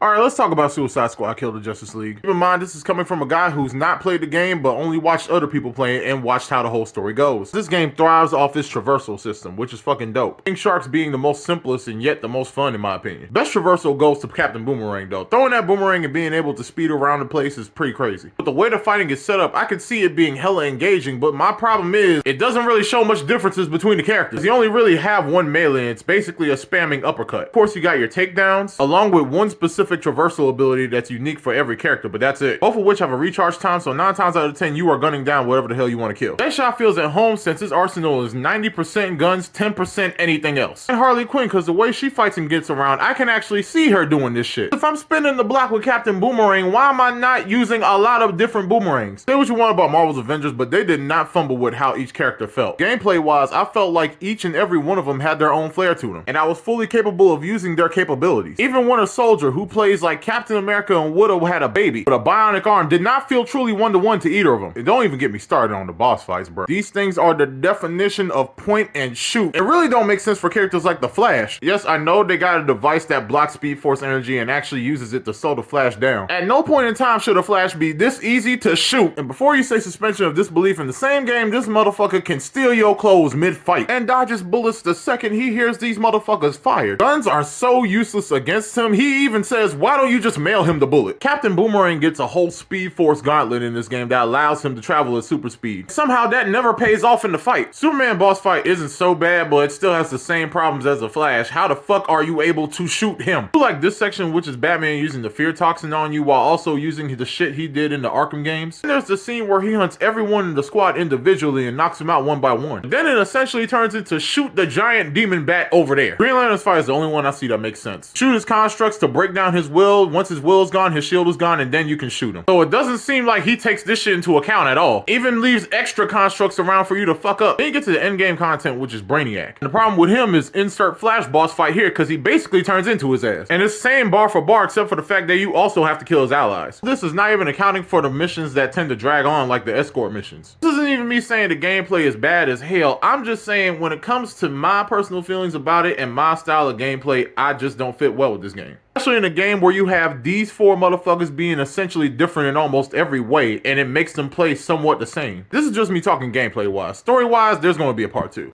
Alright, let's talk about Suicide Squad Kill the Justice League. Keep in mind, this is coming from a guy who's not played the game, but only watched other people play it and watched how the whole story goes. This game thrives off its traversal system, which is fucking dope. King Sharks being the most simplest and yet the most fun in my opinion. Best traversal goes to Captain Boomerang though. Throwing that boomerang and being able to speed around the place is pretty crazy. But the way the fighting is set up, I could see it being hella engaging, but my problem is, it doesn't really show much differences between the characters. You only really have one melee and it's basically a spamming uppercut. Of course, you got your takedowns, along with one specific traversal ability that's unique for every character, but that's it. Both of which have a recharge time, so 9 times out of 10 you are gunning down whatever the hell you want to kill. Deadshot feels at home since his arsenal is 90% guns, 10% anything else. And Harley Quinn, because the way she fights and gets around, I can actually see her doing this shit. If I'm spinning the block with Captain Boomerang, why am I not using a lot of different boomerangs? Say what you want about Marvel's Avengers, but they did not fumble with how each character felt. Gameplay wise, I felt like each and every one of them had their own flair to them, and I was fully capable of using their capabilities. Even Winter Soldier, who plays like Captain America and would have had a baby with a bionic arm, did not feel truly one-to-one to either of them. And don't even get me started on the boss fights, bro. These things are the definition of point and shoot. It really don't make sense for characters like the Flash. Yes, I know they got a device that blocks Speed Force energy and actually uses it to slow the Flash down. At no point in time should a Flash be this easy to shoot. And before you say suspension of disbelief, in the same game, this motherfucker can steal your clothes mid-fight and dodges bullets the second he hears these motherfuckers fired. Guns are so useless against him, he even says, why don't you just mail him the bullet? Captain Boomerang gets a whole Speed Force gauntlet in this game that allows him to travel at super speed. Somehow that never pays off in the fight. Superman boss fight isn't so bad, but it still has the same problems as the Flash. How the fuck are you able to shoot him? I like this section, which is Batman using the fear toxin on you while also using the shit he did in the Arkham games. And there's the scene where he hunts everyone in the squad individually and knocks them out one by one. Then it essentially turns into shoot the giant demon bat over there. Green Lantern's fight is the only one I see that makes sense. Shoot his constructs to break down his will. Once his will is gone, his shield is gone, and then you can shoot him. So it doesn't seem like he takes this shit into account at all. Even leaves extra constructs around for you to fuck up. Then you get to the end game content, which is Brainiac. And the problem with him is insert Flash boss fight here, because he basically turns into his ass. And it's same bar for bar, except for the fact that you also have to kill his allies. This is not even accounting for the missions that tend to drag on, like the escort missions. This isn't even me saying the gameplay is bad as hell. I'm just saying when it comes to my personal feelings about it and my style of gameplay, I just don't fit well with this game. Especially in a game where you have these four motherfuckers being essentially different in almost every way, and it makes them play somewhat the same. This is just me talking gameplay wise. Story wise, there's going to be a part 2.